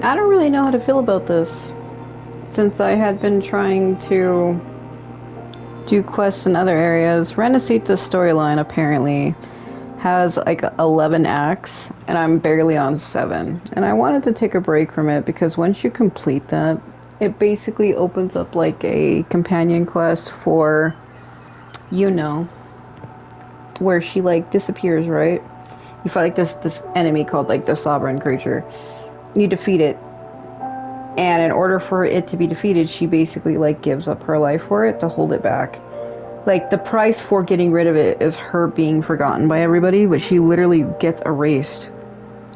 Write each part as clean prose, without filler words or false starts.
I don't really know how to feel about this, since I had been trying to do quests in other areas. Renacita's storyline apparently has like 11 acts, and I'm barely on 7. And I wanted to take a break from it because once you complete that, it basically opens up like a companion quest for, you know, where she like disappears, right? You fight like this enemy called like the sovereign creature. You defeat it, and in order for it to be defeated, she basically like gives up her life for it to hold it back. Like the price for getting rid of it is her being forgotten by everybody, but she literally gets erased.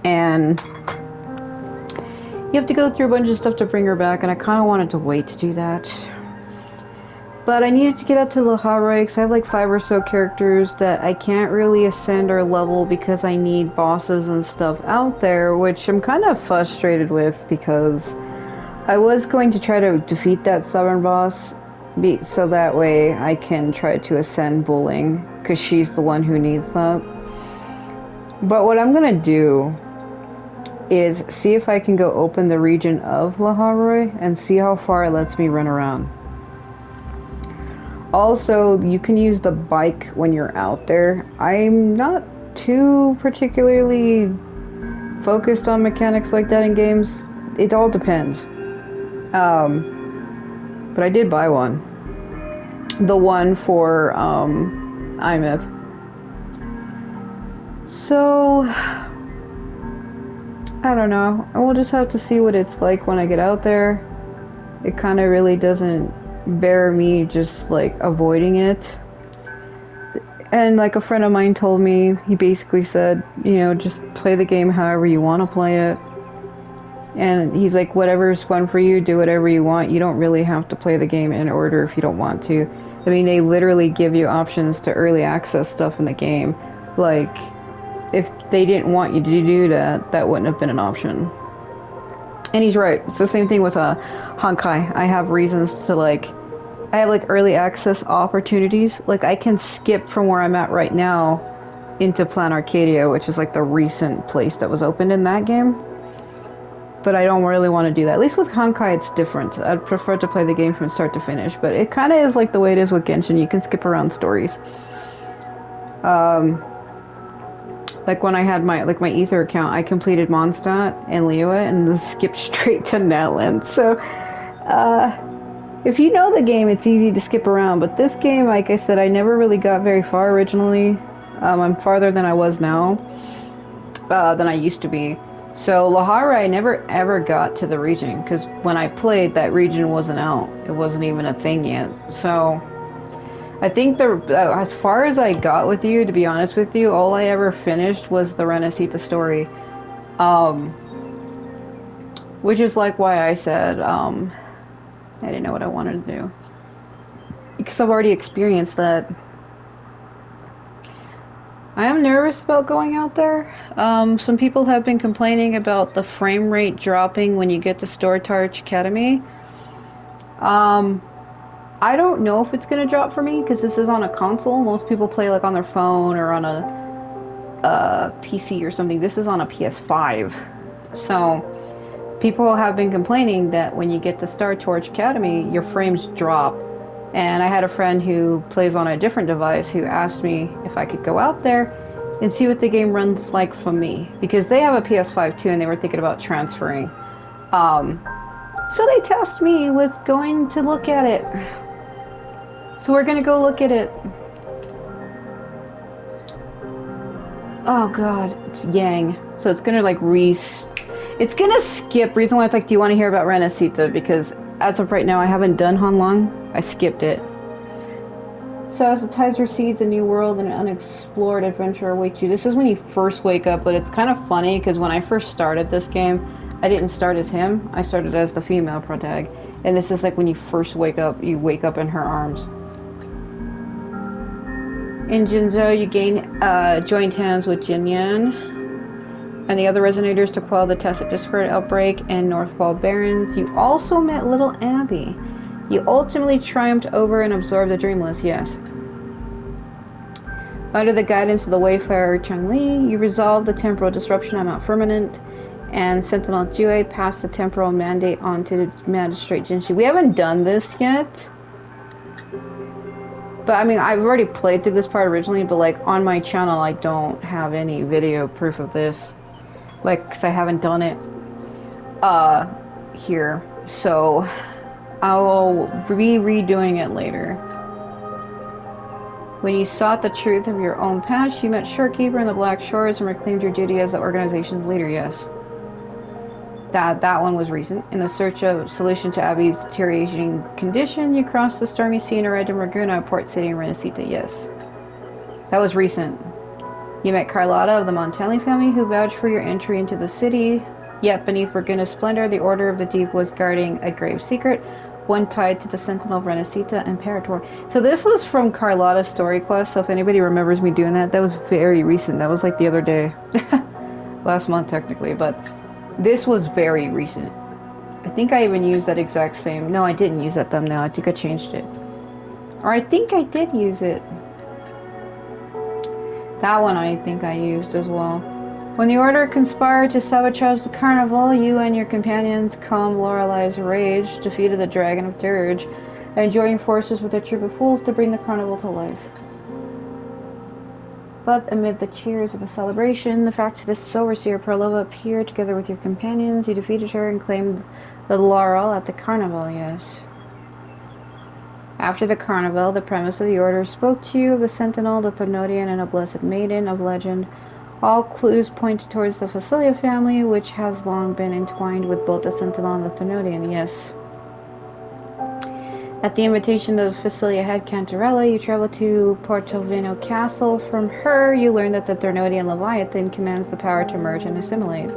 And you have to go through a bunch of stuff to bring her back, and I kind of wanted to wait to do that. But I needed to get up to Lahai-Roi because I have like 5 or so characters that I can't really ascend or level because I need bosses and stuff out there, which I'm kind of frustrated with because I was going to try to defeat that southern boss so that way I can try to ascend Bulling because she's the one who needs that. But what I'm gonna do is see if I can go open the region of Lahai-Roi and see how far it lets me run around. Also, you can use the bike when you're out there. I'm not too particularly focused on mechanics like that in games. It all depends. But I did buy one. The one for Aemeath. So, I don't know. We'll just have to see what it's like when I get out there. It kind of really doesn't bear me just like avoiding it. And like a friend of mine told me, he basically said, you know, just play the game however you want to play it. And he's like, whatever's fun for you, do whatever you want. You don't really have to play the game in order if you don't want to. I mean, they literally give you options to early access stuff in the game. Like, if they didn't want you to do that, that wouldn't have been an option. And he's right. It's the same thing with Honkai. I have reasons to like, I have like early access opportunities. Like I can skip from where I'm at right now into Plan Arcadia, which is like the recent place that was opened in that game. But I don't really want to do that. At least with Honkai, it's different. I'd prefer to play the game from start to finish. But it kind of is like the way it is with Genshin. You can skip around stories. Um, like when I had my Ether account, I completed Mondstadt and Liyue and then skipped straight to Netland. So, if you know the game, it's easy to skip around. But this game, like I said, I never really got very far originally. I'm farther than I was now, than I used to be. So Lahai-Roi, I never ever got to the region because when I played, that region wasn't out. It wasn't even a thing yet. So I think as far as I got with you, to be honest with you, all I ever finished was the Renacita story, um, which is like why I said I didn't know what I wanted to do because I've already experienced that. I am nervous about going out there. Some people have been complaining about the frame rate dropping when you get to Stortarch Academy. Um, I don't know if it's gonna drop for me because this is on a console. Most people play like on their phone or on a PC or something. This is on a PS5. So people have been complaining that when you get to Stortarch Academy, your frames drop. And I had a friend who plays on a different device who asked me if I could go out there and see what the game runs like for me. Because they have a PS5 too and they were thinking about transferring. Um, so they tasked me with going to look at it. So we're gonna go look at it. Oh god, it's Yang. So it's gonna like it's gonna skip. Reason why it's like, do you want to hear about Renacita? Because as of right now, I haven't done Hanlong. I skipped it. So as the tides recedes, a new world and an unexplored adventure awaits you. This is when you first wake up, but it's kind of funny because when I first started this game, I didn't start as him. I started as the female protag. And this is like when you first wake up, you wake up in her arms. In Jinzhou, you joined hands with Jinyan and the other resonators to quell the Tacit Discord outbreak and Northfall Barrens. You also met little Abby. You ultimately triumphed over and absorbed the Dreamless, yes. Under the guidance of the Wayfarer Changli, you resolved the temporal disruption on Mount Firmament And Sentinel Jue passed the temporal mandate on to Magistrate Jinshi. We haven't done this yet. But I mean, I've already played through this part originally, but like on my channel, I don't have any video proof of this. Like, because I haven't done it here. So I'll be redoing it later. When you sought the truth of your own past, you met Shorekeeper in the Black Shores and reclaimed your duty as the organization's leader, yes. That one was recent. In the search of solution to Abby's deteriorating condition, you crossed the stormy sea and arrived in Raguna, port city in Renacita, yes. That was recent. You met Carlotta of the Montelli family, who vouched for your entry into the city. Yet beneath Raguna's splendor, the Order of the Deep was guarding a grave secret, one tied to the Sentinel of Renacita Imperator. So this was from Carlotta's story quest, so if anybody remembers me doing that, that was very recent. That was like the other day. Last month, technically, but this was very recent. I think I even used that exact same... No, I didn't use that thumbnail. I think I changed it. Or I think I did use it. That one I think I used as well. When the Order conspired to sabotage the carnival, you and your companions calmed Lorelai's rage, defeated the Dragon of Dirge, and joined forces with a troop of fools to bring the carnival to life. But amid the cheers of the celebration, the Fractidus Overseer Perlova appeared together with your companions. You defeated her and claimed the laurel at the carnival, yes. After the carnival, the Primus of the Order spoke to you of the Sentinel, the Thornodian, and a Blessed Maiden of legend. All clues pointed towards the Facilia family, which has long been entwined with both the Sentinel and the Thornodian, yes. At the invitation of Facilia head Cantarella, you travel to Portovino Castle. From her, you learn that the Thornodian Leviathan commands the power to merge and assimilate.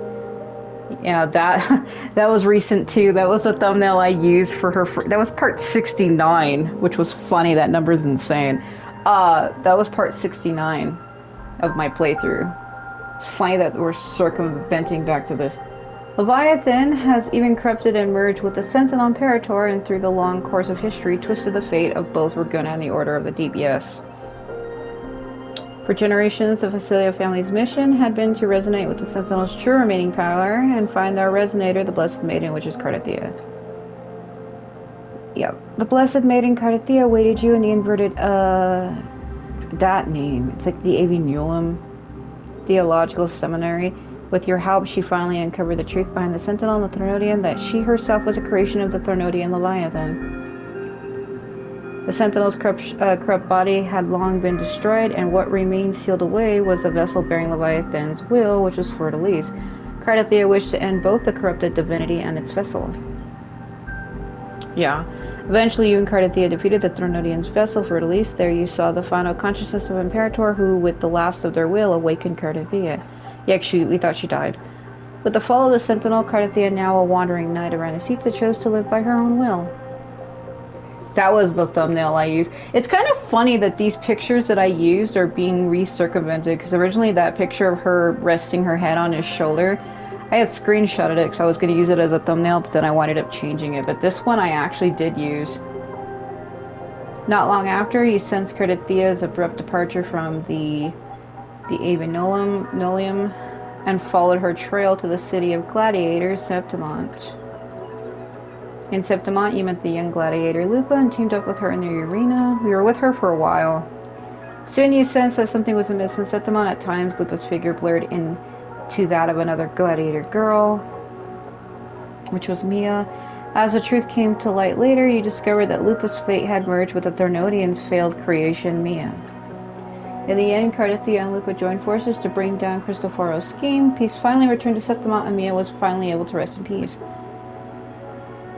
Yeah, that was recent too. That was the thumbnail I used for her. That was part 69, which was funny. That number's insane. That was part 69 of my playthrough. It's funny that we're circumventing back to this. Leviathan has even corrupted and merged with the Sentinel Imperator, and through the long course of history, twisted the fate of both Raguna and the Order of the Deep, yes. For generations, the Facilia family's mission had been to resonate with the Sentinel's true remaining power and find their resonator, the Blessed Maiden, which is Cardathea. Yep. The Blessed Maiden Cardathea awaited you in the inverted, that name. It's like the Aemeath Theological Seminary. With your help, she finally uncovered the truth behind the Sentinel and the Thornodian, that she herself was a creation of the Thornodian Leviathan. The Sentinel's corrupt body had long been destroyed, and what remained sealed away was a vessel bearing Leviathan's will, which was Fleur-de-Lis. Cardathea wished to end both the corrupted divinity and its vessel. Yeah. Eventually, you and Cardathea defeated the Thornodian's vessel, Fleur-de-Lis. There you saw the final consciousness of Imperator, who, with the last of their will, awakened Cardathea. Yeah, we thought she died. With the fall of the Sentinel, Cardathea, now a wandering knight of Renacita, chose to live by her own will. That was the thumbnail I used. It's kind of funny that these pictures that I used are being recircumvented, because originally that picture of her resting her head on his shoulder, I had screenshotted it because I was going to use it as a thumbnail, but then I wound up changing it. But this one I actually did use. Not long after, you sensed Cardathea's abrupt departure from the Aemeath and followed her trail to the city of gladiators, Septimont. In Septimont, you met the young gladiator Lupa and teamed up with her in the arena. We were with her for a while. Soon you sensed that something was amiss in Septimont. At times, Lupa's figure blurred into that of another gladiator girl, which was Mia. As the truth came to light later, you discovered that Lupa's fate had merged with the Thornodian's failed creation, Mia. In the end, Cardathea and Lupa joined forces to bring down Cristoforo's scheme. Peace finally returned to Septimont, and Mia was finally able to rest in peace.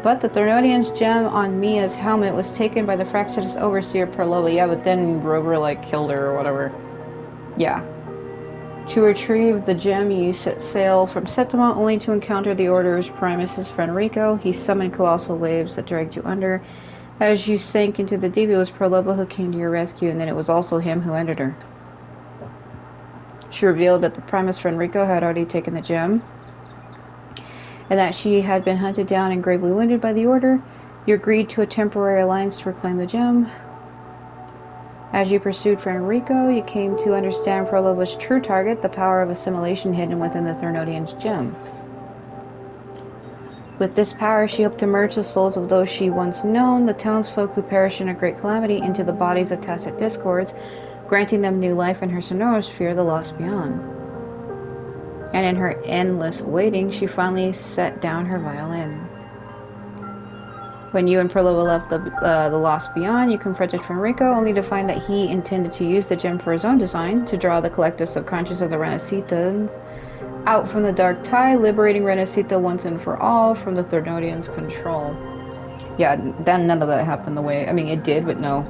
But the Thornodian's gem on Mia's helmet was taken by the Fractidus Overseer Perlova. Yeah, but then Rover, killed her or whatever. Yeah. To retrieve the gem, you set sail from Septimont, only to encounter the Order's Primus' friend Rico. He summoned colossal waves that dragged you under. As you sank into the deep, it was Perlova who came to your rescue, and then it was also him who ended her. She revealed that the Primus friend Rico had already taken the gem, and that she had been hunted down and gravely wounded by the Order. You agreed to a temporary alliance to reclaim the gem. As you pursued friend Rico, you came to understand Perlova's true target, the power of assimilation hidden within the Thornodian's gem. With this power, she hoped to merge the souls of those she once known, the townsfolk who perished in a great calamity, into the bodies of tacit discords, granting them new life in her sonorosphere, the lost beyond. And in her endless waiting, she finally set down her violin. When you and Perlova left the Lost Beyond, you confronted Fenrico, only to find that he intended to use the gem for his own design, to draw the collective subconscious of the Renacitans out from the dark tide, liberating Renacita once and for all from the Thernodians' control. Yeah, none of that happened the way... I mean, it did, but no.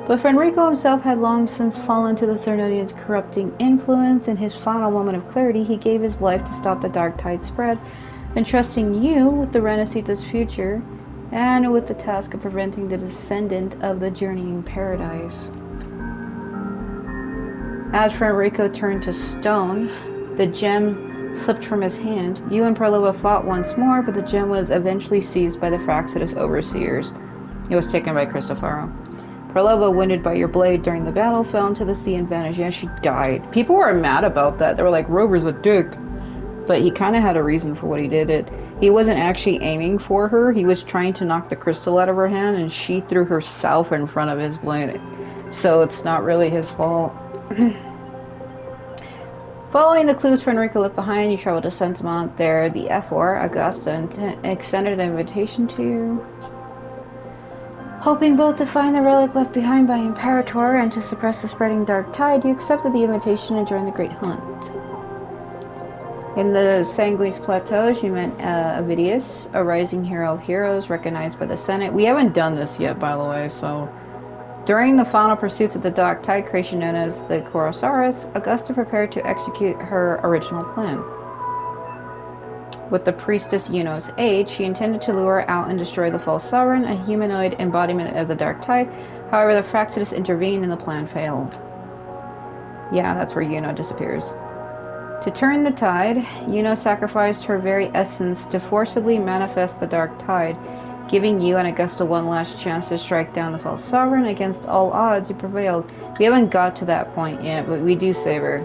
But Fenrico himself had long since fallen to the Thernodians' corrupting influence. In his final moment of clarity, he gave his life to stop the dark tide spread, entrusting you with the Renacita's future, and with the task of preventing the descendant of the journeying paradise. As Fenrico turned to stone, the gem slipped from his hand. You and Perlova fought once more, but the gem was eventually seized by the Fraxidus overseers. It was taken by Cristofaro. Perlova, wounded by your blade during the battle, fell into the sea and vanished. Yeah, she died. People were mad about that. They were like, Rover's a dick. But he kind of had a reason for what he did. He wasn't actually aiming for her. He was trying to knock the crystal out of her hand, and she threw herself in front of his blade. So it's not really his fault. Following the clues Fenrico left behind, you traveled to Sentimont. There, the F4, Augusta, extended an invitation to you. Hoping both to find the relic left behind by Imperator and to suppress the spreading dark tide, you accepted the invitation and joined the Great Hunt. In the Sanguis Plateaus, you met Avidius, a rising hero of heroes recognized by the Senate. We haven't done this yet, by the way, so... During the final pursuits of the dark tide creation known as the Korosaurus, Augusta prepared to execute her original plan. With the priestess Yuno's aid, she intended to lure out and destroy the false sovereign, a humanoid embodiment of the dark tide. However, the Fraxidus intervened and the plan failed. Yeah, that's where Yuno disappears. To turn the tide, Yuno sacrificed her very essence to forcibly manifest the dark tide, giving you and Augusta one last chance to strike down the false sovereign. Against all odds, you prevailed. We haven't got to that point yet, but we do save her.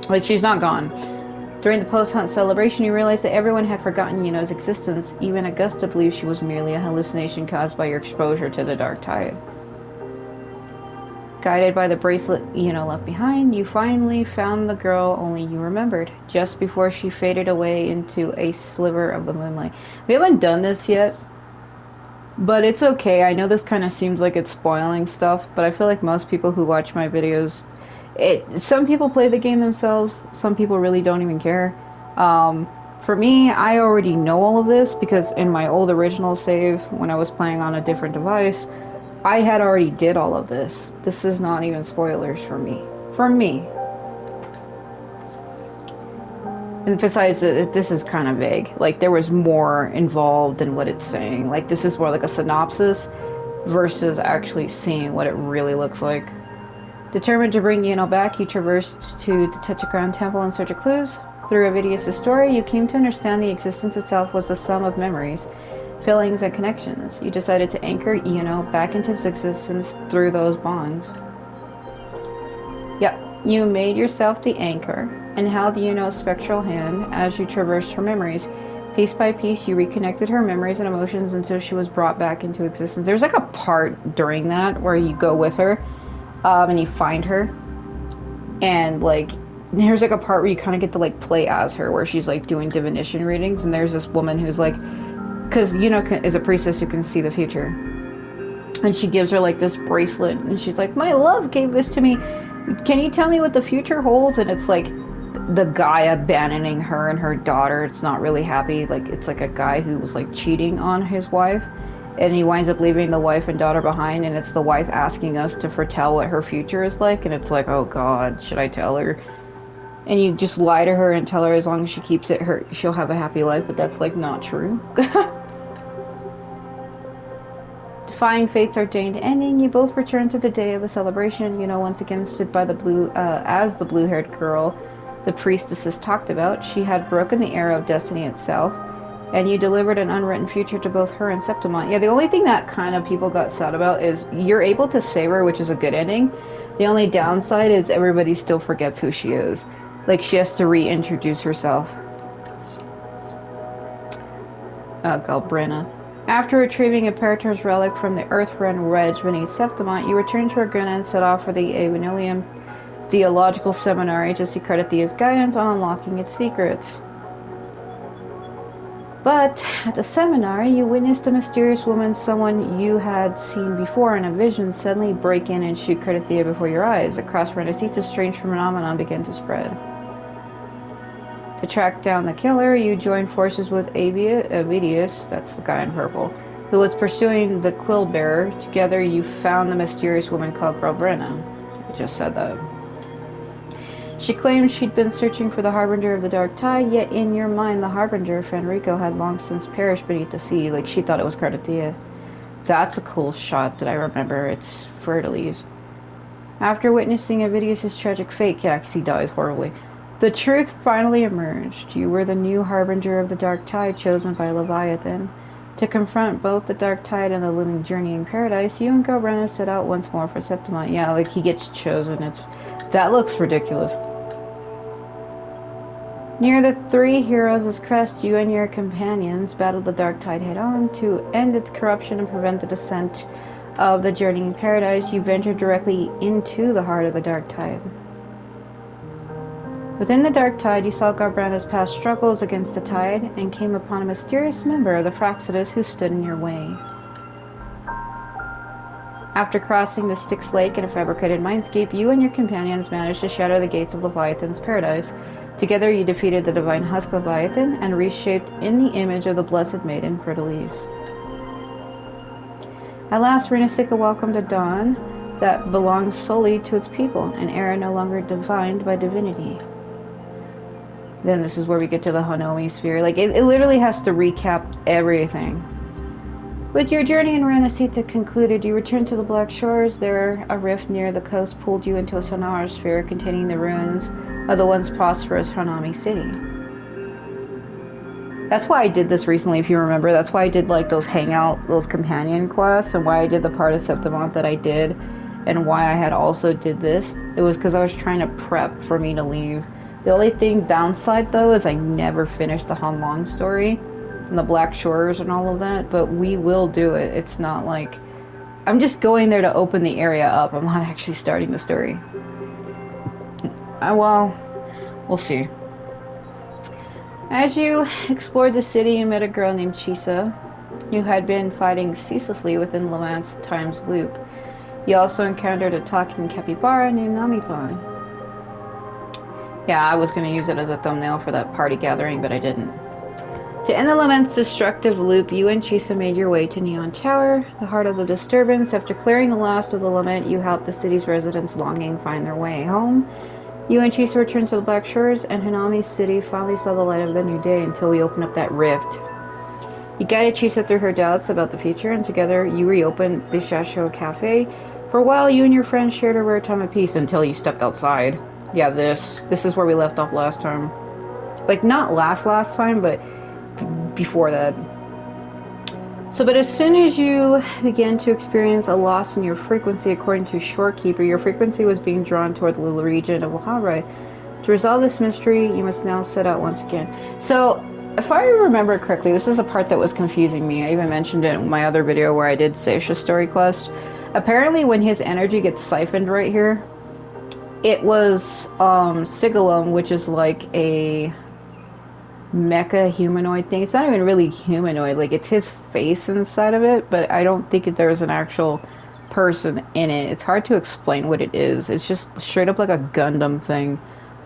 Like, she's not gone. During the post-hunt celebration, you realized that everyone had forgotten Yuno's existence. Even Augusta believed she was merely a hallucination caused by your exposure to the dark tide. Guided by the bracelet Yuno left behind, you finally found the girl only you remembered, just before she faded away into a sliver of the moonlight. We haven't done this yet, but it's okay. I know this kind of seems like it's spoiling stuff, but I feel like most people who watch my videos, some people play the game themselves, some people really don't even care. For me, I already know all of this, because in my old original save, when I was playing on a different device, I had already did all of this. This is not even spoilers for me. For me. And besides, this is kind of vague. Like, there was more involved in what it's saying. Like, this is more like a synopsis versus actually seeing what it really looks like. Determined to bring Yuno back, you traversed to the Tetragrammaton Temple in search of clues. Through Avidius' story, you came to understand the existence itself was the sum of memories, feelings, and connections. You decided to anchor Yuno back into its existence through those bonds. Yep, you made yourself the anchor and held Yuno's spectral hand as you traversed her memories. Piece by piece, you reconnected her memories and emotions until she was brought back into existence. There's like a part during that where you go with her, and you find her, and like, there's like a part where you kind of get to like play as her, where she's like doing divination readings, and there's this woman who's like, because Yuno is a priestess who can see the future. And she gives her like this bracelet, and she's like, my love gave this to me. Can you tell me what the future holds? And it's like the guy abandoning her and her daughter. It's not really happy. Like, it's like a guy who was like cheating on his wife, and he winds up leaving the wife and daughter behind, and it's the wife asking us to foretell what her future is like. And it's like, oh god, should I tell her? And you just lie to her and tell her as long as she keeps it, she'll have a happy life, but that's like not true. Defying fate's ordained ending, you both returned to the day of the celebration. Yuno once again stood by the as the blue-haired girl the priestesses talked about. She had broken the arrow of destiny itself, and you delivered an unwritten future to both her and Septimont. Yeah, the only thing that kind of people got sad about is you're able to save her, which is a good ending. The only downside is everybody still forgets who she is. Like, she has to reintroduce herself. Galbrina. After retrieving Imperator's relic from the Earth-Wren Wedge beneath Septimont, you return to Argona and set off for the Aemeath Theological Seminary to seek Cardathea's guidance on unlocking its secrets. But at the seminary, you witnessed a mysterious woman, someone you had seen before in a vision, suddenly break in and shoot Cardathea before your eyes. Across Renaissance, a strange phenomenon began to spread. To track down the killer, you joined forces with Aemeath, that's the guy in purple, who was pursuing the quill bearer. Together, you found the mysterious woman called Galbrina. I just said that. She claimed she'd been searching for the Harbinger of the Dark Tide, yet in your mind, the Harbinger, Fenrico, had long since perished beneath the sea. Like, she thought it was Cardathea. That's a cool shot that I remember. It's Fertilise. After witnessing Aemeath's tragic fate, yeah, 'cause he dies horribly, the truth finally emerged. You were the new Harbinger of the Dark Tide, chosen by Leviathan. To confront both the Dark Tide and the living journeying paradise, you and Galbrina set out once more for Septimont. Yeah, like, he gets chosen. That looks ridiculous. Near the Three Heroes' crest, you and your companions battled the Dark Tide head-on. To end its corruption and prevent the descent of the journeying paradise, you ventured directly into the heart of the Dark Tide. Within the Dark Tide, you saw Galbrina's past struggles against the Tide and came upon a mysterious member of the Fraxidus who stood in your way. After crossing the Styx Lake in a fabricated mindscape, you and your companions managed to shatter the gates of Leviathan's paradise. Together you defeated the divine Husk Leviathan and reshaped in the image of the Blessed Maiden, Fertilise. At last, Renasika welcomed a dawn that belonged solely to its people, an era no longer defined by divinity. Then this is where we get to the Hanomi sphere. Like, it literally has to recap everything. With your journey in Renasita concluded, you returned to the Black Shores. There, a rift near the coast pulled you into a Sonara sphere containing the ruins of the once prosperous Hanami city. That's why I did this recently, if you remember. That's why I did, like, those companion quests, and why I did the part of Septimont that I did, and why I had also did this. It was because I was trying to prep for me to leave. The only downside, though, is I never finished the Han Long story and the Black Shores and all of that, but we will do it. It's not like I'm just going there to open the area up. I'm not actually starting the story. Well, we'll see. As you explored the city, you met a girl named Chisa, who had been fighting ceaselessly within Levant's time's loop. You also encountered a talking capybara named Namipan. Yeah, I was going to use it as a thumbnail for that party gathering, but I didn't. To end the Lament's destructive loop, you and Chisa made your way to Neon Tower, the heart of the disturbance. After clearing the last of the Lament, you helped the city's residents longing find their way home. You and Chisa returned to the Black Shores, and Hanami's city finally saw the light of the new day until we opened up that rift. You guided Chisa through her doubts about the future, and together you reopened the Shasho Cafe. For a while, you and your friends shared a rare time of peace until you stepped outside. Yeah, this is where we left off last time. Like, not last time, but before that. So, but as soon as you began to experience a loss in your frequency, according to Shorekeeper, your frequency was being drawn toward the little region of Lahai-Roi. To resolve this mystery, you must now set out once again. So, if I remember correctly, this is a part that was confusing me. I even mentioned it in my other video where I did Seisha's story quest. Apparently, when his energy gets siphoned right here, it was Sigilum, which is like a mecha humanoid thing. It's not even really humanoid, like it's his face inside of it, but I don't think there's an actual person in it. It's hard to explain what it is. It's just straight up like a Gundam thing.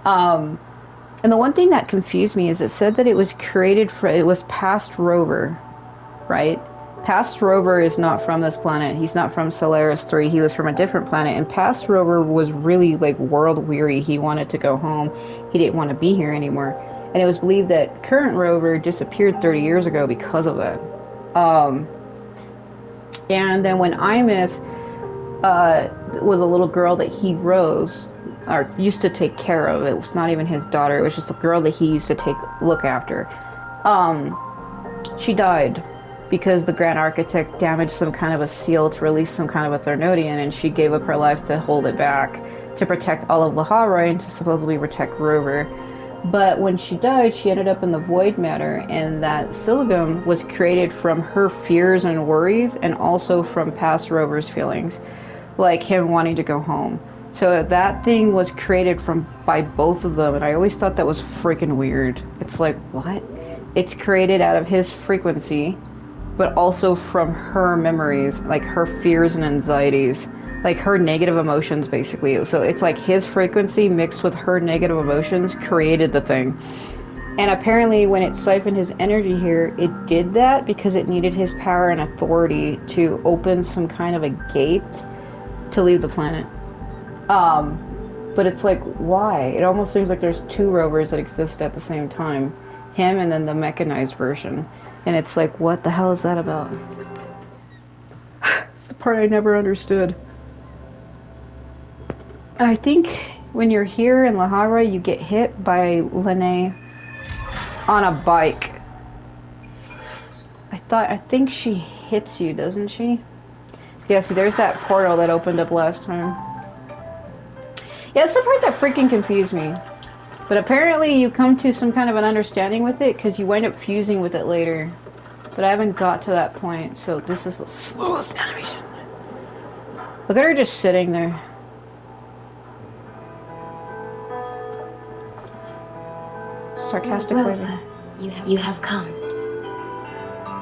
And the one thing that confused me is it said that it was Past Rover, right? Past Rover is not from this planet. He's not from Solaris 3. He was from a different planet, and Past Rover was really like world weary. He wanted to go home. He didn't want to be here anymore. And it was believed that current Rover disappeared 30 years ago because of that. And then when Aemeath was a little girl that he used to take care of, it was not even his daughter, it was just a girl that he used to look after. She died because the Grand Architect damaged some kind of a seal to release some kind of a Thernodian, and she gave up her life to hold it back, to protect all of Lahai-Roi and to supposedly protect Rover. But when she died, she ended up in the void matter, and that Silicum was created from her fears and worries, and also from past Rover's feelings, like him wanting to go home. So that thing was created from by both of them, and I always thought that was freaking weird. It's like, what? It's created out of his frequency, but also from her memories, like her fears and anxieties, like her negative emotions, basically. So it's like his frequency mixed with her negative emotions created the thing. And apparently, when it siphoned his energy here, it did that because it needed his power and authority to open some kind of a gate to leave the planet. But it's like, why? It almost seems like there's two rovers that exist at the same time. Him and then the mechanized version. And it's like, what the hell is that about? It's the part I never understood. I think when you're here in Lahai-Roi, you get hit by Lynae on a bike. I think she hits you, doesn't she? Yeah, see, there's that portal that opened up last time. Yeah, it's the part that freaking confused me. But apparently you come to some kind of an understanding with it because you wind up fusing with it later. But I haven't got to that point, so this is the slowest animation. Look at her just sitting there. Sarcastic waving. You have come.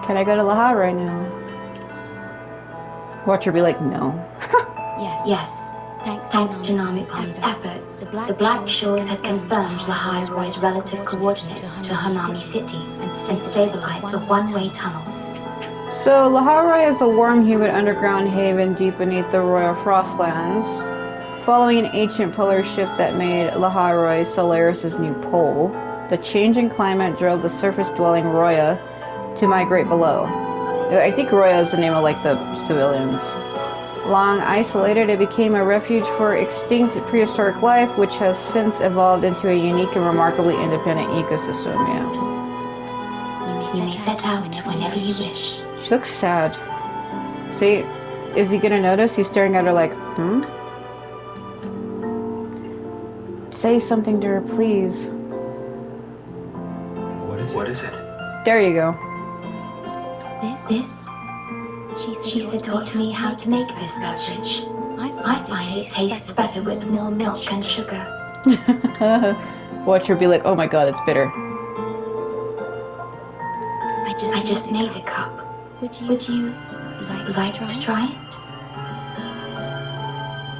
Can I go to Lahai-Roi now? Watch her be like, no. Yes. Thanks to Namipon's efforts, the Black Shores had confirmed Lahai-Roi's relative coordinates to Hanami City and stabilized a one-way tunnel. So Lahai-Roi is a warm, humid underground haven deep beneath the Royal Frostlands. Following an ancient polar shift that made Lahai-Roi Solaris' new pole, the changing climate drove the surface-dwelling Roya to migrate below. I think Roya is the name of like the civilians. Long isolated, it became a refuge for extinct prehistoric life, which has since evolved into a unique and remarkably independent ecosystem. Yeah. You may set out whenever you wish. She looks sad. See, is he gonna notice? He's staring at her like, Say something to her, please. What is it? There you go. This? She said taught me how to make this beverage. I find it tastes better with more milk and sugar. Watch her be like, oh my god, it's bitter. I just made a cup. Would you like to try it?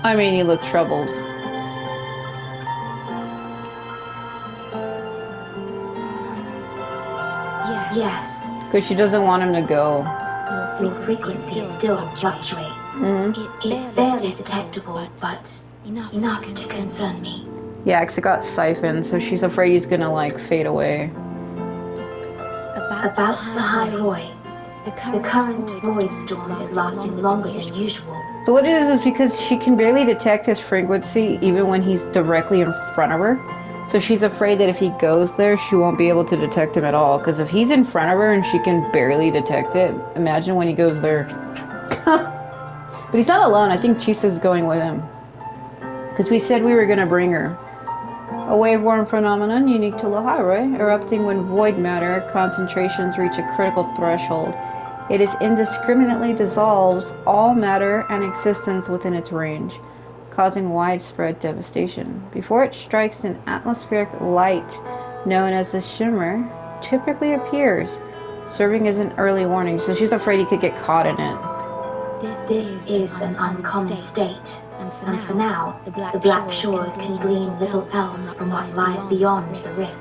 I mean, you look troubled. Yes. Because she doesn't want him to go. Your frequency still fluctuates. It's barely detectable, but enough to concern me. Yeah, because it got siphoned, so she's afraid he's gonna, like, fade away. About the Lahai-Roi, the current void storm is lasting longer than usual. So what it is because she can barely detect his frequency even when he's directly in front of her. So she's afraid that if he goes there, she won't be able to detect him at all. Because if he's in front of her and she can barely detect it, imagine when he goes there. But he's not alone. I think Chisa's going with him. Because we said we were going to bring her. A wave-worn phenomenon unique to Lahai-Roi, erupting when void matter concentrations reach a critical threshold. It is indiscriminately dissolves all matter and existence within its range, causing widespread devastation. Before it strikes, an atmospheric light known as the shimmer typically appears, serving as an early warning. So she's afraid he could get caught in it. This is an uncommon state, and for now, the Black Shores can glean little else from what lies beyond the rift.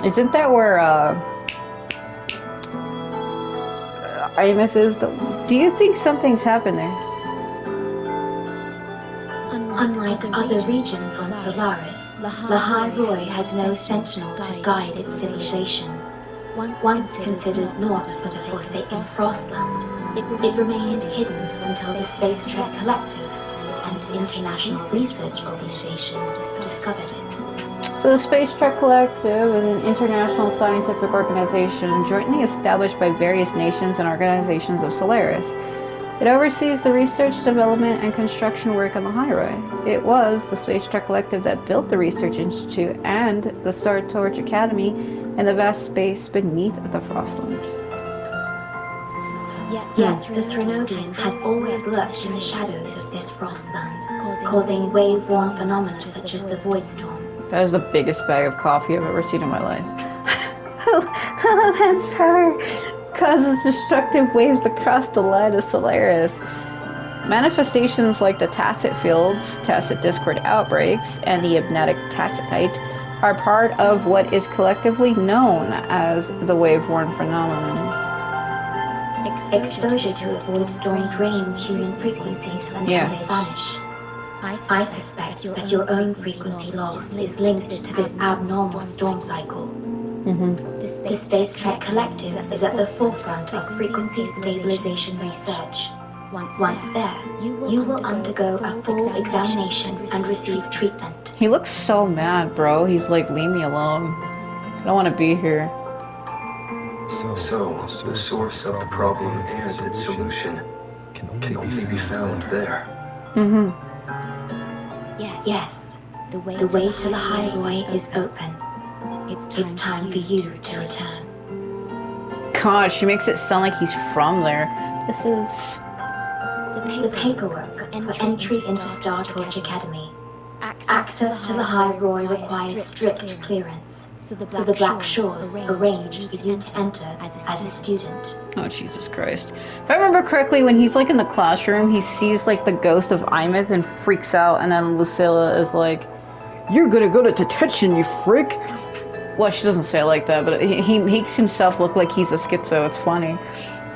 Isn't that where Aemeath is? Do you think something's happened there? Unlike other regions on Solaris, Lahai-Roi has no sentinel to guide its civilization. Once considered not but a forsaken frostland, it remained hidden until the Space Trek Collective and International Research Organization discovered it. So the Space Trek Collective is an international scientific organization jointly established by various nations and organizations of Solaris. It oversees the research, development, and construction work on the Lahai-Roi. It was the Space Trek Collective that built the Research Institute and the Star Torch Academy in the vast space beneath the Frostlands. Yet the Threnodian has always lurked in the shadows of this frostland, causing wave-worn phenomena such as the void storm. That is the biggest bag of coffee I've ever seen in my life. Holoman's power causes destructive waves across the line of Solaris. Manifestations like the Tacit Fields, Tacit Discord Outbreaks, and the Abnetic Tacitite are part of what is collectively known as the wave-worn phenomenon. Exposure to a void storm drains human frequencies until they vanish. I suspect that your own frequency loss is linked to this abnormal storm cycle. The Space Trek Collective is at the forefront of frequency stabilization research. Once there, you will undergo a full examination and receive treatment. He looks so mad, bro. He's like, leave me alone. I don't want to be here. So, the source of the problem and its solution can only be found there. Yes, the way to Lahai-Roi is open. It's time for you to return. God, she makes it sound like he's from there. This is... The paperwork for entry into Star Torch Academy. Access to Lahai-Roi requires strict clearance, so the Black Shores arrange for you to enter as a student. Oh, Jesus Christ. If I remember correctly, when he's like in the classroom, he sees like the ghost of Aemeath and freaks out, and then Lucilla is like, "You're gonna go to detention, you freak!" Well, she doesn't say it like that, but he makes himself look like he's a schizo. It's funny.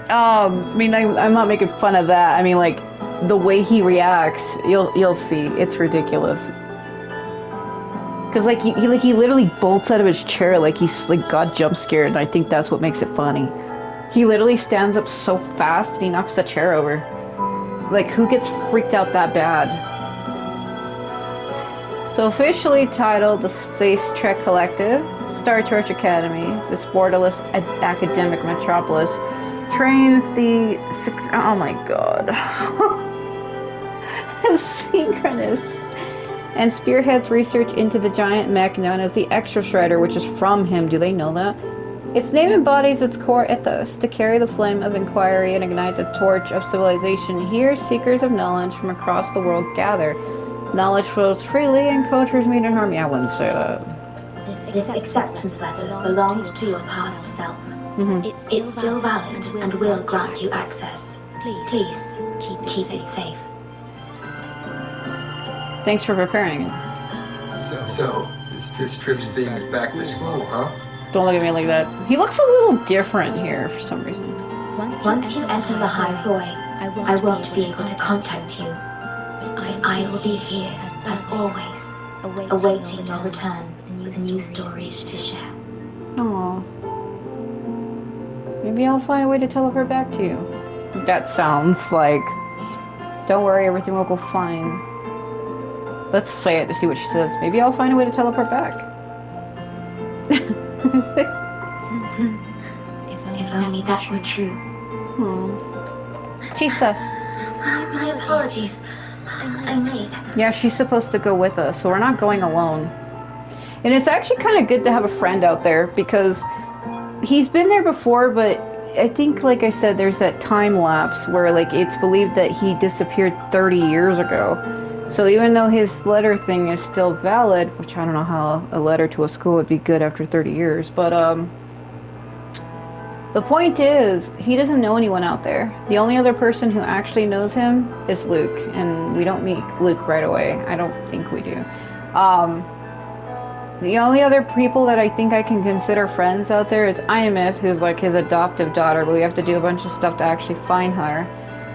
I mean, I'm not making fun of that. I mean, like, the way he reacts, you'll see. It's ridiculous. Cause like he literally bolts out of his chair like he's like got jump scared, and I think that's what makes it funny. He literally stands up so fast and he knocks the chair over. Like, who gets freaked out that bad? So officially titled the Space Trek Collective, Star Torch Academy, this borderless academic metropolis, trains the oh my god, synchronous, and spearheads research into the giant mech known as the Extra Shredder, which is from him. Do they know that? Its name embodies its core ethos, to carry the flame of inquiry and ignite the torch of civilization. Here, seekers of knowledge from across the world gather. Knowledge flows freely and cultures meet in harmony. I wouldn't say that. This acceptance letter belongs to your past self. It's still valid and will grant you access. Please, keep it safe. Thanks for preparing it. So, this trip's things back to school, huh? Don't look at me like that. He looks a little different here for some reason. Once you enter Lahai-Roi, I won't be able to contact you. But I will be here, as always, awaiting your return with new stories to share. Aww. Maybe I'll find a way to teleport back to you. That sounds like... Don't worry, everything will go fine. Let's say it to see what she says. Maybe I'll find a way to teleport back. If only that were true. Chisa. My apologies. I'm late. Yeah, she's supposed to go with us, so we're not going alone. And it's actually kind of good to have a friend out there, because he's been there before, but I think, like I said, there's that time lapse where, like, it's believed that he disappeared 30 years ago. So even though his letter thing is still valid, which I don't know how a letter to a school would be good after 30 years, but, the point is, he doesn't know anyone out there. The only other person who actually knows him is Luke, and we don't meet Luke right away. I don't think we do. The only other people that I think I can consider friends out there is Aemeath, who's like his adoptive daughter, but we have to do a bunch of stuff to actually find her.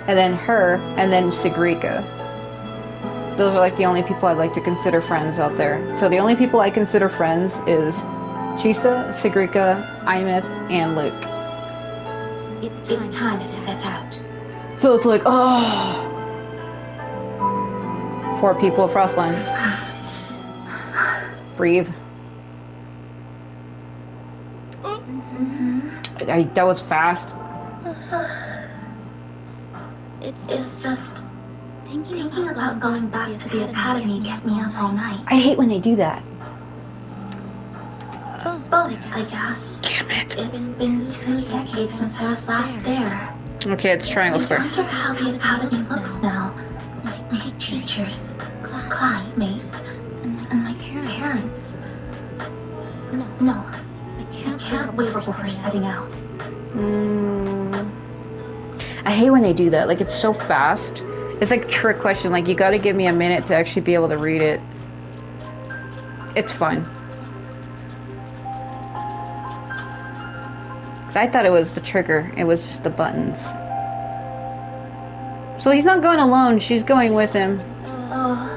And then her, and then Sigrika. Those are like the only people I'd like to consider friends out there. So the only people I consider friends is Chisa, Sigrika, Aemeath, and Luke. It's time to set out. So it's like, oh, poor people of Frostland. Breathe. That was fast. It's just thinking about going back to the academy kept me up all night. I hate when they do that. Both, I guess. Damn it. It's been 2 decades since I was last there. Okay, it's Triangle I Square. wonder how the academy looks now. My teachers, classmates, and my parents. No, I can't wait before setting out. I hate when they do that. Like, it's so fast. It's like a trick question. Like, you gotta give me a minute to actually be able to read it. It's fine. 'Cause I thought it was the trigger. It was just the buttons. So he's not going alone. She's going with him. Oh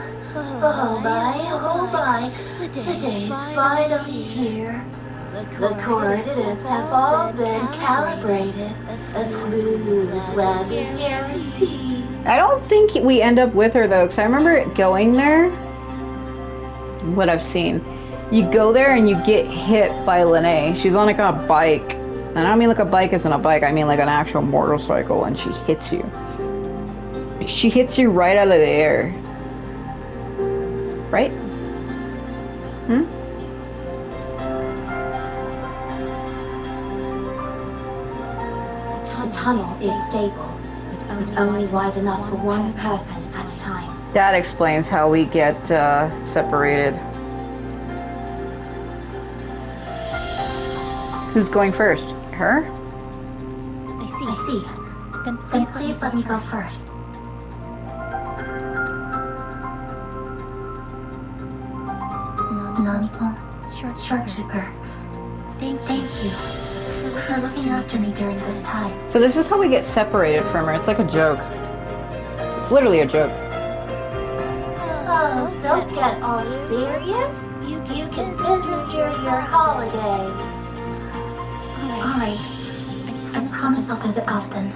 my, the day's finally here. The coordinates have all been calibrated. A smooth landing guarantee. I don't think we end up with her, though, because I remember going there. What I've seen. You go there and you get hit by Lynae. She's on like a bike. And I don't mean like a bike isn't a bike. I mean like an actual motorcycle, and she hits you. She hits you right out of the air. Right? The tunnel is stable. It's only wide enough for one person at a time. That explains how we get separated. Who's going first? Her? I see. Then please let me go first. Nanipon, shopkeeper. Thank you for looking after me during this time. So this is how we get separated from her. It's like a joke. It's literally a joke. Oh, don't get all serious. You can visit during your holiday. Alright. I promise I'll visit often.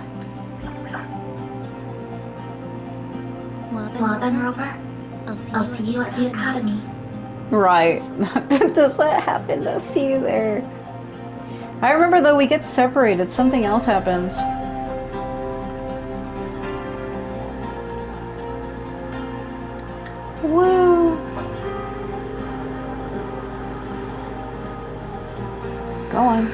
Well then, Robert, I'll see you at the academy. Right. Does that happen to see you there? I remember though we get separated. Something else happens. Woo! Go on.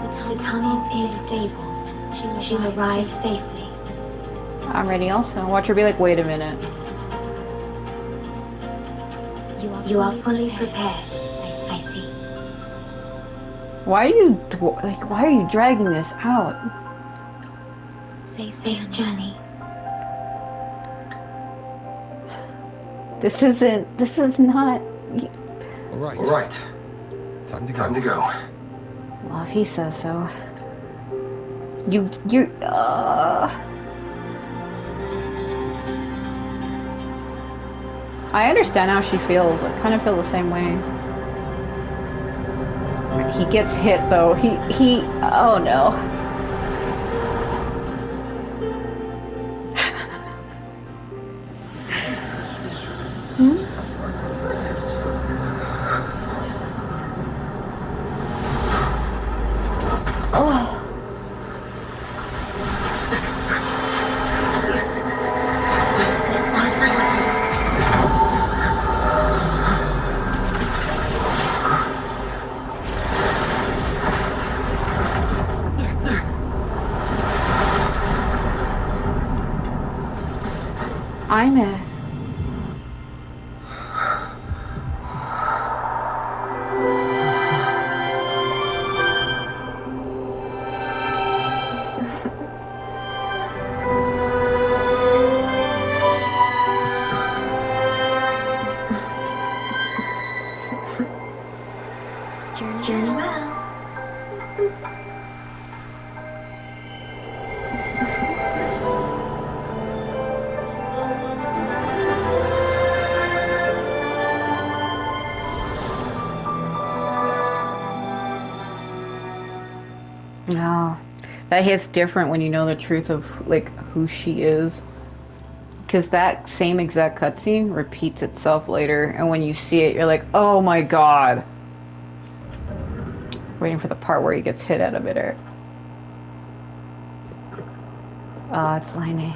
The tunnel is stable. She'll arrive safely. I'm ready also. Watch her be like, wait a minute. You are fully prepared. I see. Why are you dragging this out? Safe journey. This is not... All right. Time to go. Well, if he says so. I understand how she feels. I kind of feel the same way. He gets hit though. Oh no. Oh. Aemeath. Journey well. No, that hits different when you know the truth of like who she is, because that same exact cutscene repeats itself later, and when you see it, you're like, oh my god. Waiting for the part where he gets hit out of midair. It's Lynae.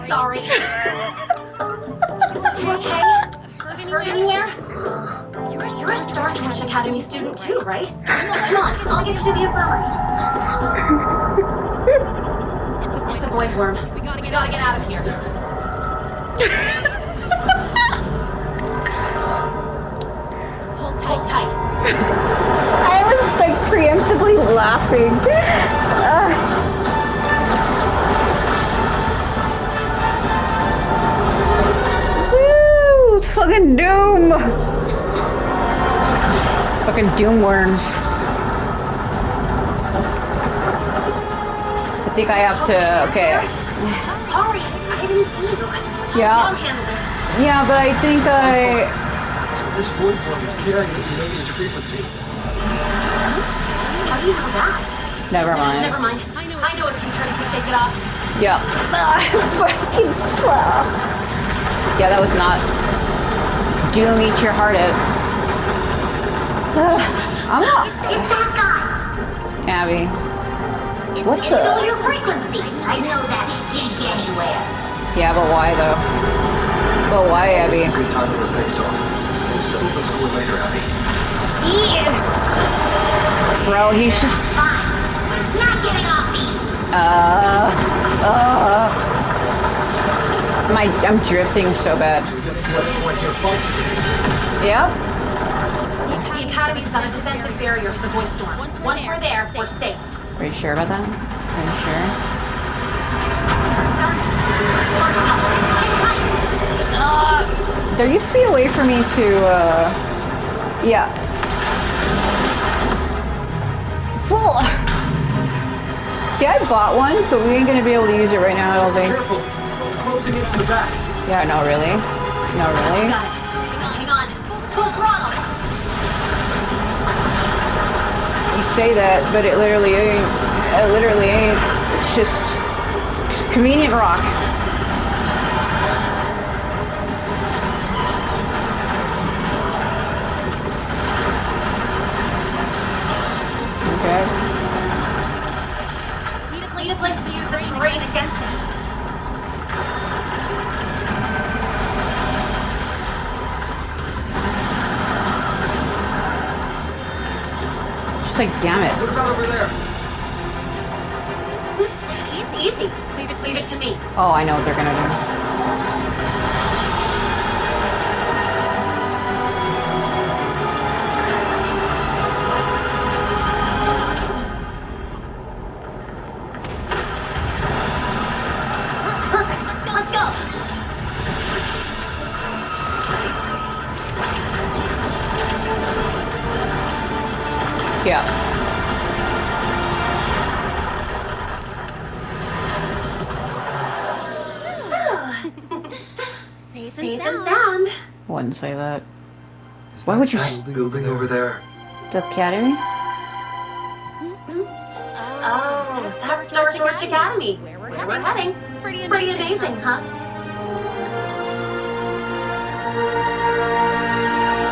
Sorry. You okay? Hurt anywhere? You're a Star Trek Academy student too, right? Come on, I'll get you to the infirmary. It's a void worm. We gotta get out of here. Hold tight. I was like preemptively laughing. Woo! Fucking Doom! Fucking Doom worms. I think I have to. Okay. Sorry, I didn't see you. Yeah. Yeah, but I think This void form is carrying the Canadian frequency. How do you know that? Never mind. Never mind. I know it's you trying to shake it off. Yeah. Fucking slow. Yeah, that was not. Doom, eat your heart out. I'm not. It's that guy. Abby. What It's the? your frequency. I know that didn't get anywhere. Yeah, but why though? But why, Abby? It's a good time to face off. So let's go later, Abby. Bro, he's just. Fine. Not getting off me. I'm drifting so bad. Yep. The Academy's got a defensive barrier for the void storm. Once we're there, we're safe. Are you sure about that? Are you sure? There used to be a way for me to, yeah. Well, see, I bought one, but we ain't gonna be able to use it right now, I don't think. Careful. Closing in from the back. Yeah, no, really? No, really? Hang on. Full throttle. You say that, but it literally ain't. It literally ain't. It's just convenient rock. Okay. Need a place to use the terrain against it. Just like, damn it. What about over there? Easy. Leave it to me. Oh, I know what they're gonna do. Let's go. Yeah. Safe and sound. I wouldn't say that. Why would you? That building over there. The academy? Oh, that's Star Trek Academy. Where we're heading. Pretty amazing, huh?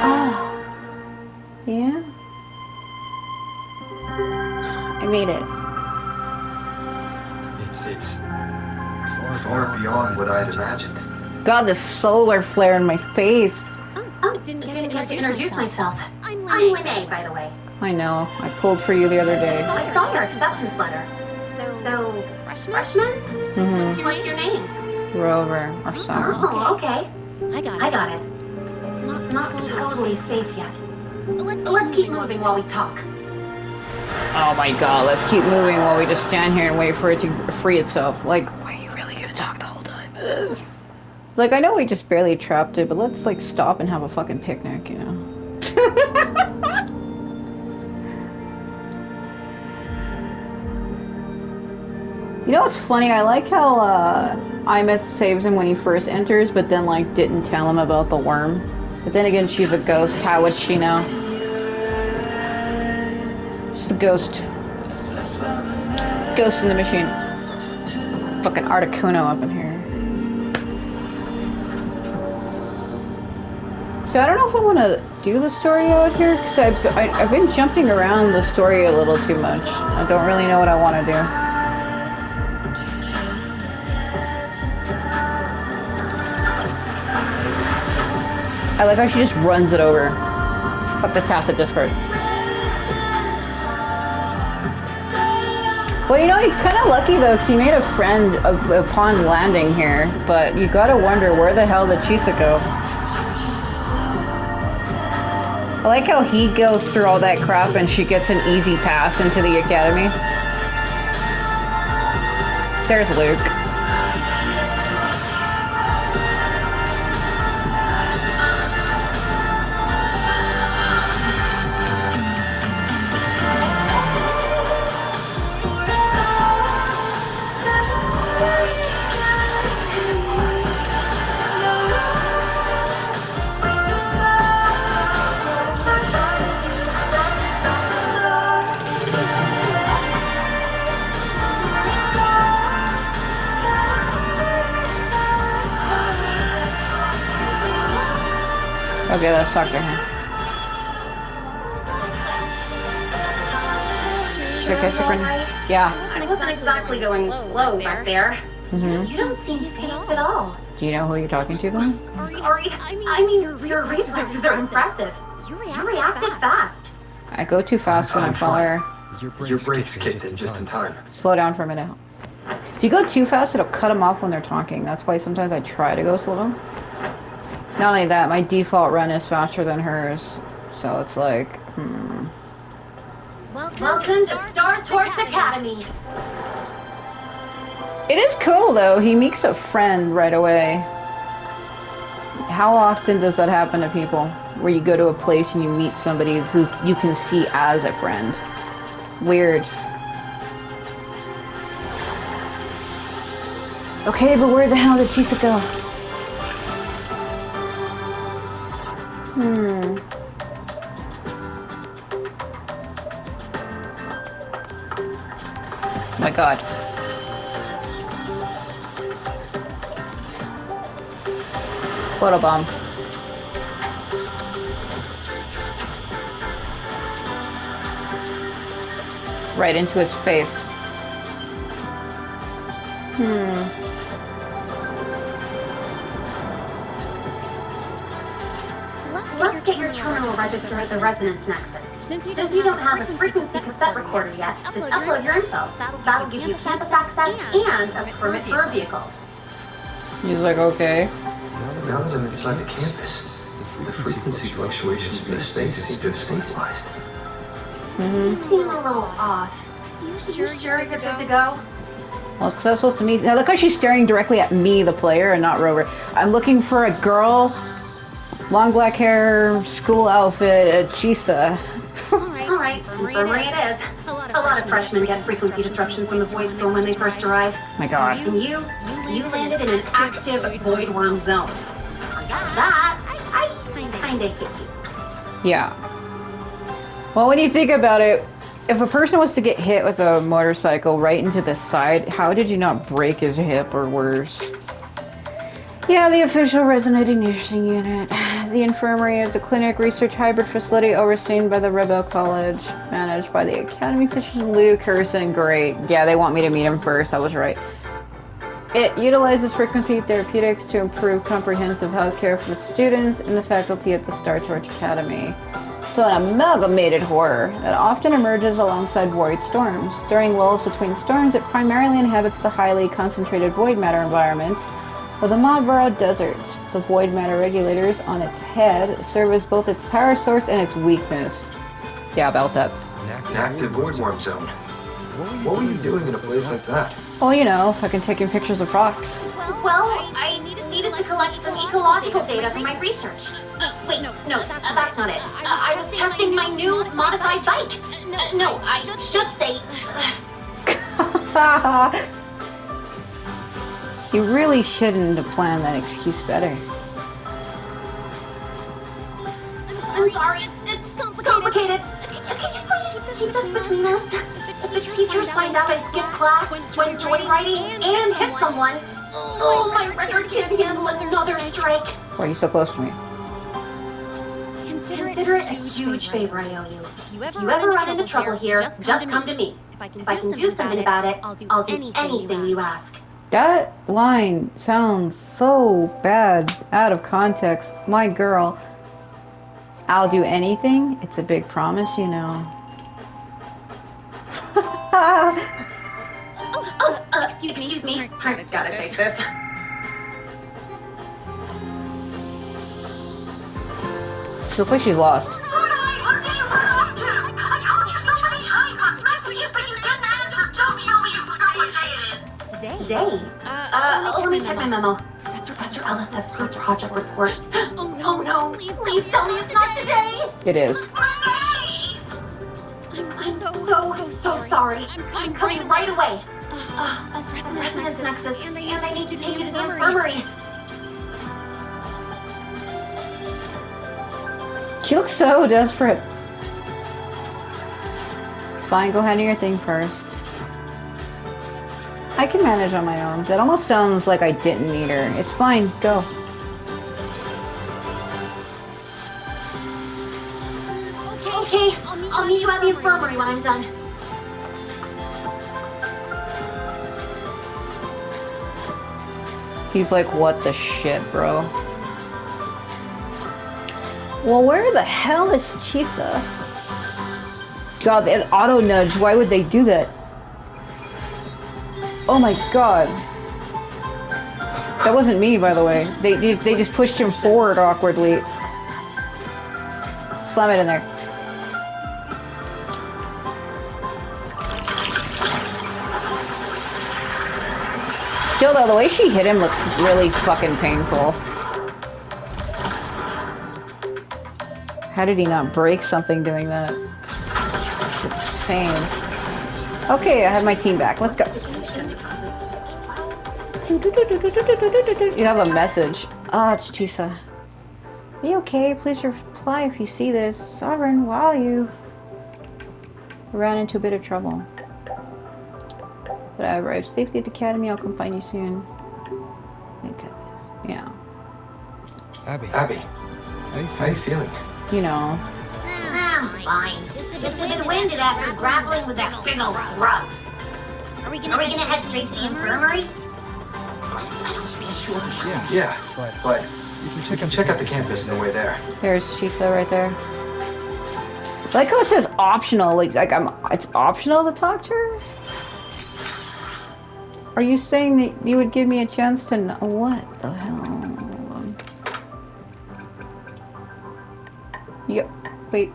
Oh. Yeah? I made it. It's far beyond what I'd imagined. God, the solar flare in my face. Oh, didn't get to introduce myself. I'm Lynae, by the way. I know. I pulled for you the other day. I saw your acceptance letter. So freshman? Mm-hmm. What's your name? Rover or Summer. Oh, okay. I got it. It's not totally safe yet. Let's keep moving while we talk. Oh my god, let's keep moving while we just stand here and wait for it to free itself. Like, why are you really gonna talk the whole time? Ugh. Like, I know we just barely trapped it, but let's, like, stop and have a fucking picnic, you know? You know what's funny? I like how, Aemeath saves him when he first enters, but then, like, didn't tell him about the worm. But then again, she's a ghost. How would she know? She's a ghost. Ghost in the machine. Fucking Articuno up in here. So I don't know if I want to do the story out here, because I've been jumping around the story a little too much. I don't really know what I want to do. I like how she just runs it over. Fuck the tacit discord. Well, you know, he's kind of lucky though, because he made a friend upon landing here, but you gotta wonder where the hell did Chisa go? I like how he goes through all that crap and she gets an easy pass into the academy. There's Luke. Okay, let's talk to him. Yeah. I wasn't exactly going slow back there. Mm-hmm. You don't seem phased at all. Do you know who you're talking to then? I mean, your reflexes are impressive. You reacted fast. I go too fast when I follow her. Your brakes kicked in just in time. Slow down for a minute. If you go too fast, it'll cut them off when they're talking. That's why sometimes I try to go slow. Not only that, my default run is faster than hers. So it's like, Welcome to Star Torch Academy. It is cool though, he makes a friend right away. How often does that happen to people? Where you go to a place and you meet somebody who you can see as a friend. Weird. Okay, but where the hell did Chisa go? Oh my god. Photobomb. Right into his face. Let's get your terminal registered at the resonance nest. Since you don't have a frequency cassette recorder yet, just upload your info. That'll give you campus access and a permit for a vehicle. He's like, okay. Now that I'm inside the campus, the frequency fluctuations in the space seem to have stabilized. Seem a little off. You sure you're good to go? Well, it's because I was supposed to meet. Now look how she's staring directly at me, the player, and not Rover. I'm looking for a girl, long black hair, school outfit, Chisa. Alright, infirmary it is. A lot of freshmen get frequency disruptions from the Void Storm when they first arrive. My god. And you landed in an active Void Worm zone. On top of that, I kinda hit you. Yeah. Well, when you think about it, if a person was to get hit with a motorcycle right into the side, how did you not break his hip or worse? Yeah, the official resonating nursing unit. The infirmary is a clinic research hybrid facility overseen by the Rebel College, managed by the Academy officials Luke, Harrison, great. Yeah, they want me to meet him first, I was right. It utilizes frequency therapeutics to improve comprehensive health care for the students and the faculty at the Star Torch Academy. So an amalgamated horror that often emerges alongside void storms. During lulls between storms, it primarily inhabits the highly concentrated void matter environment of the Madborough deserts. The void matter regulators on its head serve as both its power source and its weakness. Yeah, about that. An active void warp zone. What were you doing in a place like that? Well, you know, fucking taking pictures of rocks. Well, I needed to collect some ecological data for my research. Wait, no, that's not it. I was testing my new modified bike. No, I should say... You really shouldn't have planned that excuse better. I'm sorry, it's complicated. Could you please keep this between us? If the teachers find out I skipped class, went joyriding, and hit someone, oh, my record can't handle another strike. Why are you so close to me? Consider it a huge favor I owe you. If you ever run into trouble here, just come to me. If I can do something about it, I'll do anything you ask. That line sounds so bad out of context. My girl. I'll do anything. It's a big promise, you know. Excuse me. I gotta take this. She looks like she's lost. Today? Let me check my memo. Professor Ellis' project report. Oh no, please tell me it's not today! It is. I'm so sorry. I'm coming right away. Resonance Nexus, and I need to take it to the infirmary. She looks so desperate. It's fine, go ahead and do your thing first. I can manage on my own. That almost sounds like I didn't need her. It's fine, go. Okay, I'll meet you at the infirmary when I'm done. He's like, what the shit, bro? Well, where the hell is Chisa? God, an auto nudge. Why would they do that? Oh my god. That wasn't me, by the way. They just pushed him forward awkwardly. Slam it in there. Still though, the way she hit him looks really fucking painful. How did he not break something doing that? It's insane. Okay, I have my team back. Let's go. You have a message. Ah, it's Chisa. Are you okay? Please reply if you see this. Sovereign, wow, you ran into a bit of trouble. But I arrived safely at the academy. I'll come find you soon. Thank goodness. Yeah. Abby, how you feeling? You know. I'm fine. Just a bit winded after grappling with that big old rug. Are we gonna head straight to the infirmary? Yeah, but you can check out the campus on the way there. There's Chisa right there. I like how it says optional. It's optional to talk to her? Are you saying that you would give me a chance to know? What the hell? Hold on. Yep. Wait.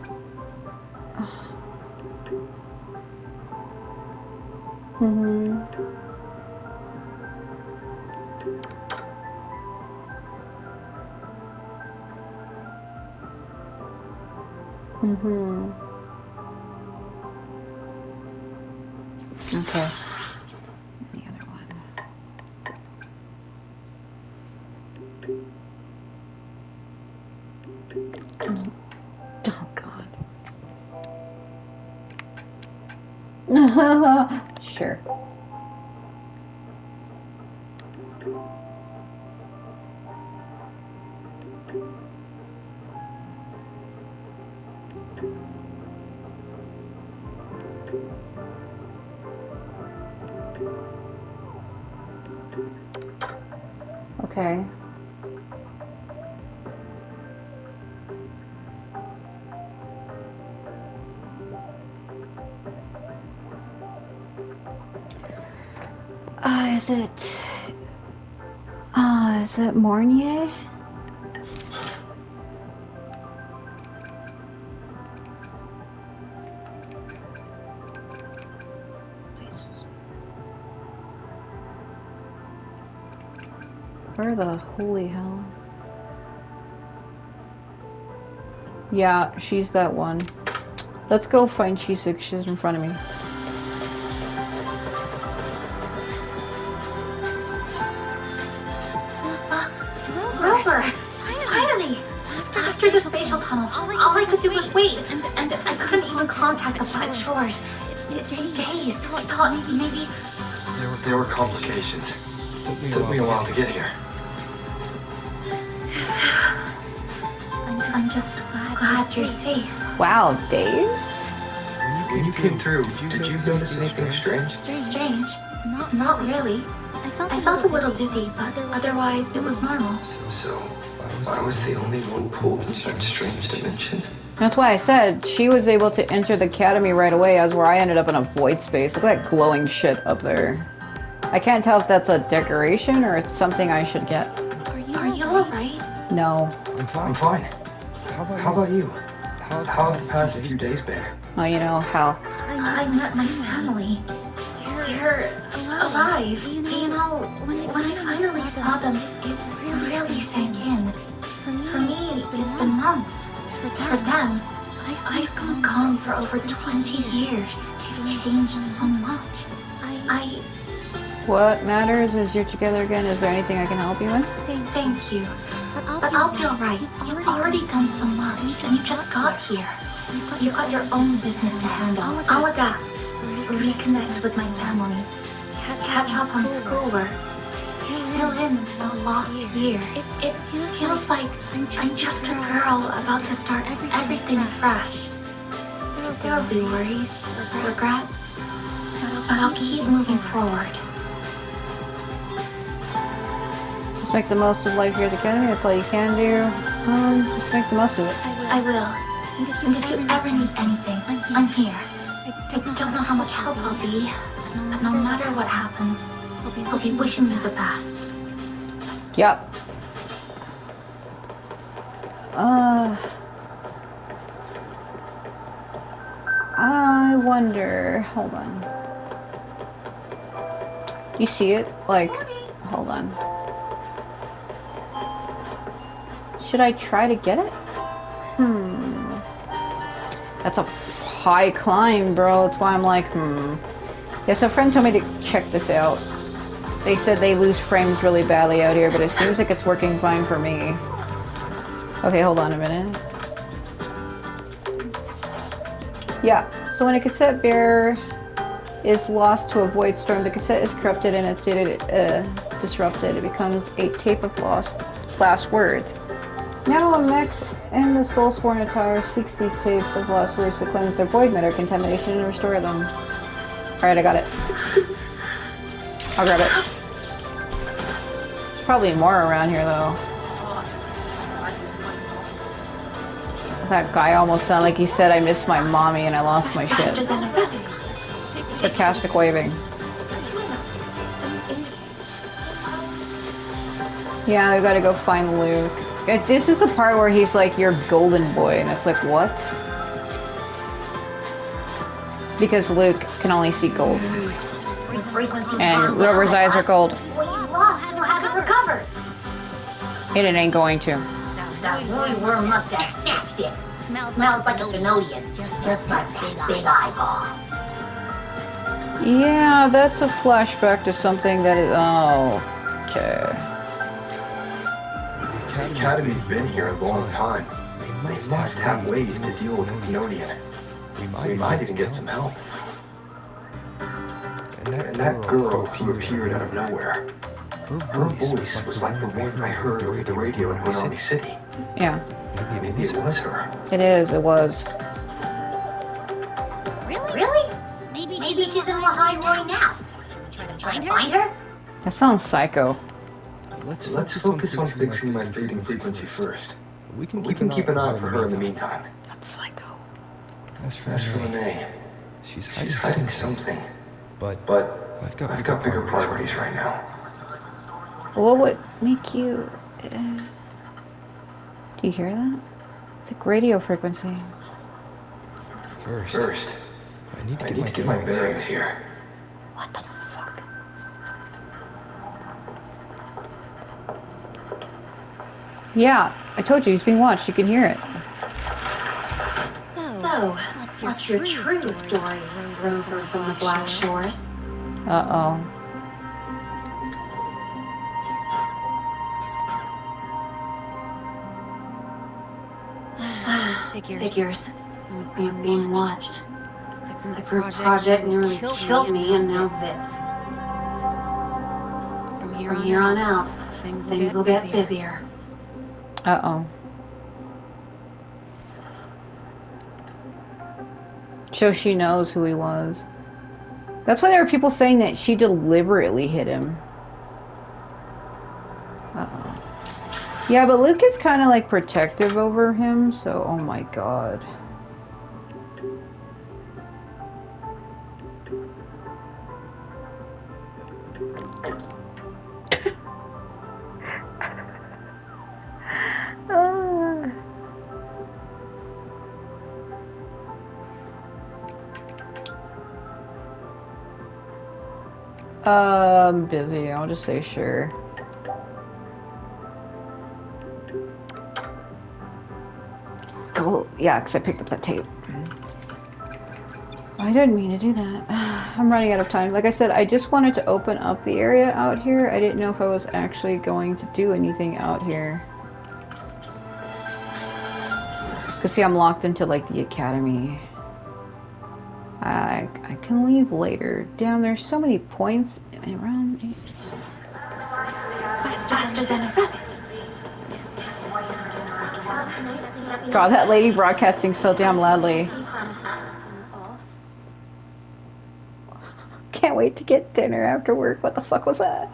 Okay. The other one. Oh God. Sure. Okay. Is it Mornier? Where the holy hell? Yeah, she's that one. Let's go find Chisik. She's in front of me. Rover! Finally! After the spatial tunnel, all I could do was wait, and I couldn't even contact the Black Shores. It's been days. I thought maybe... There were complications. Took me a while to get here. I'm just glad you're safe. Wow, Dave? When you came through, did you notice anything strange? Strange? Not really. I felt a little dizzy, but otherwise it was normal. So, I was the only one pulled in such strange dimension. That's why I said she was able to enter the academy right away, as where I ended up in a void space. Look at that glowing shit up there. I can't tell if that's a decoration or it's something I should get. Are you alright? No. I'm fine. How about you? How have the past few days been? Oh, you know how. I met my family. They're alive. You know, when I finally saw them, it really sank in. For me, it's been months. For them, I've been gone for over 20 years. Changed so much. What matters is you're together again. Is there anything I can help you with? Thank you. But I'll be alright. You've already done so much, and you just got here. You've got your own business to handle. I'll adapt. Reconnect with my family. Catch up on schoolwork. Fill in the lost years. It feels like I'm just a girl about to start everything fresh. There'll be worries, regrets, but I'll keep moving forward. Just make the most of life here at the academy. That's all you can do. Just make the most of it. I will. And if you ever need anything, I'm here. I don't know how much help I'll be, but no matter what happens, I'll be wishing you the best. Yep. I wonder. Hold on. You see it? Like, hold on. Should I try to get it? That's a high climb, bro. That's why I'm like, Yeah, so a friend told me to check this out. They said they lose frames really badly out here, but it seems like it's working fine for me. Okay, hold on a minute. Yeah, so when a cassette bearer is lost to a void storm, the cassette is corrupted and its data disrupted. It becomes a tape of last words. Now a mech and the Soulsworn attire seeks these tapes of lost words to cleanse their void matter contamination and restore them. Alright, I got it. I'll grab it. There's probably more around here, though. That guy almost sounded like he said, I missed my mommy and I lost my shit. Sarcastic waving. Yeah, we gotta go find Luke. This is the part where he's like, your golden boy, and it's like, what? Because Luke can only see gold. And Rover's eyes are gold. What you lost still hasn't recovered. And it ain't going to. That really worm must have snatched it. Smells like a Zenodian, just like that big eyeball. Yeah, that's a flashback to something that is... Oh, okay. The Academy's been here a long time. They must have ways to deal with Zenodian. We might even get some help. And that girl who appeared out of nowhere, her voice was like the one I heard over the radio in Wyoming City. Yeah. Maybe it was her. It was. Really? Maybe she's in Lahai-Roi now. Should we try to find her? That sounds psycho. Let's focus on fixing my fading frequency first. We can keep an eye for her in the meantime. That's psycho. As for Lynae, she's hiding something. But I've got bigger priorities right now. What would make you... Do you hear that? It's like radio frequency. First, I need to get my bearings here. What the fuck? Yeah, I told you he's being watched. You can hear it. So, what's your true story, Rover from the Black Shores? Uh-oh. Figures. I was being watched. The group project nearly killed me, and now this. From here on out, things will get busier. Uh-oh. So she knows who he was. That's why there were people saying that she deliberately hit him. Uh-oh. Yeah, but Luke is kind of like protective over him, so oh my god. I'm busy. I'll just say sure. Oh, yeah, because I picked up that tape. I didn't mean to do that. I'm running out of time. Like I said, I just wanted to open up the area out here. I didn't know if I was actually going to do anything out here. Because see, I'm locked into like the academy. I can leave later. Damn, there's so many points around. Faster than a rabbit. God, that lady broadcasting so damn loudly. Can't wait to get dinner after work. What the fuck was that?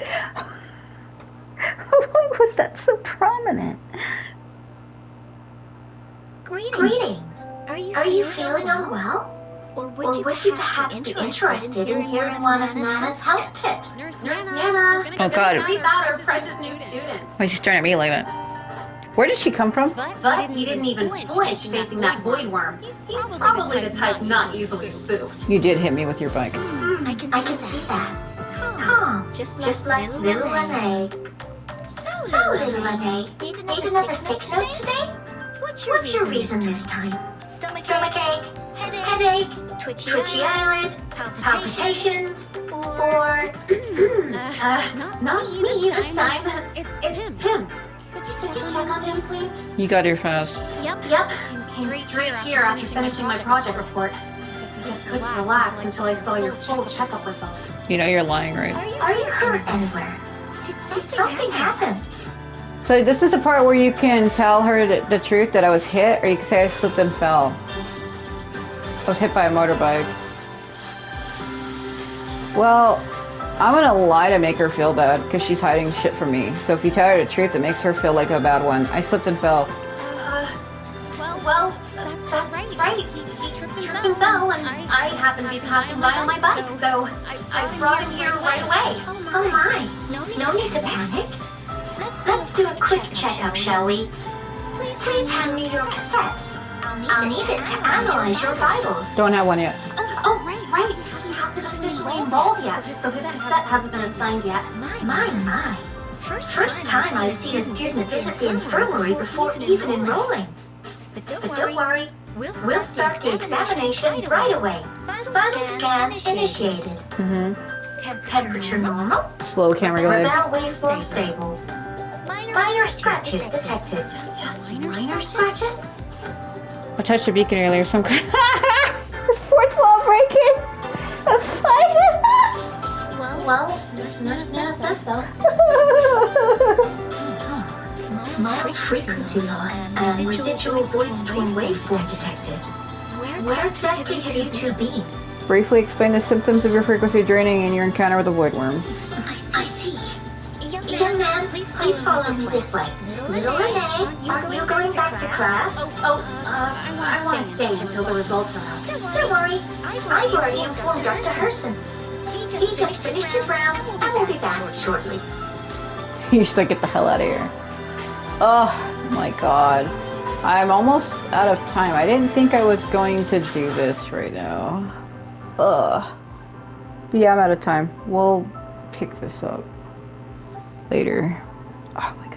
Why was that so prominent? Greetings. Are you feeling unwell? Or would you perhaps be interested in hearing one of Nana's health tips? Nurse Oh Nana, god. greet about our precious new student. Why is she staring at me like that? Where did she come from? But he didn't even flinch facing that void worm. He's probably the type not easily spooked. You did hit me with your bike. I can see that. Calm. Just like little Lynae. So, little Lynae, need another sick note today? What's your reason this time? Stomachache, headache, twitchy eyelid, palpitations, or not me this time. It's him. Could you check on him, please? You got here fast. Yep. Came straight here after finishing my project report. Just couldn't relax until I saw your full checkup results. You know you're lying, right? Are you hurt anywhere? Did something happen? So this is the part where you can tell her the truth that I was hit, or you can say I slipped and fell. I was hit by a motorbike. Well, I'm gonna lie to make her feel bad because she's hiding shit from me. So if you tell her the truth, it makes her feel like a bad one. I slipped and fell. Well, that's right. He tripped and fell, and I happened to be passing by on my bike, so I brought him here right away. Oh my, no need to panic. Let's do a quick checkup, shall we? Please hand me your cassette. I'll need it to analyze your vitals. Don't have one yet. Oh, right. He hasn't officially enrolled yet, so his cassette hasn't been assigned yet. My. First time I've seen a student visit the infirmary before even enrolling. But don't worry, we'll start the examination right away. Final scan initiated. Temperature normal. Slow camera, go ahead. Rebel waveform stable. Minor scratches detected. Just minor scratches? I touched your beacon earlier, some kind. Fourth wall breaking. Well, nurse says so. Mild frequency loss and residual voice twin waveform detected. Where exactly have you two been? Briefly explain the symptoms of your frequency draining and your encounter with the voidworm. I see. Young man, please follow me this way. Little Lynae, aren't you going back to class? I want to stay until the results are out. Don't worry, I've already informed Dr. Herson. He just finished his round and will be back shortly. You should like, get the hell out of here. Oh my god. I'm almost out of time. I didn't think I was going to do this right now. Ugh. But yeah, I'm out of time. We'll pick this up later. Oh my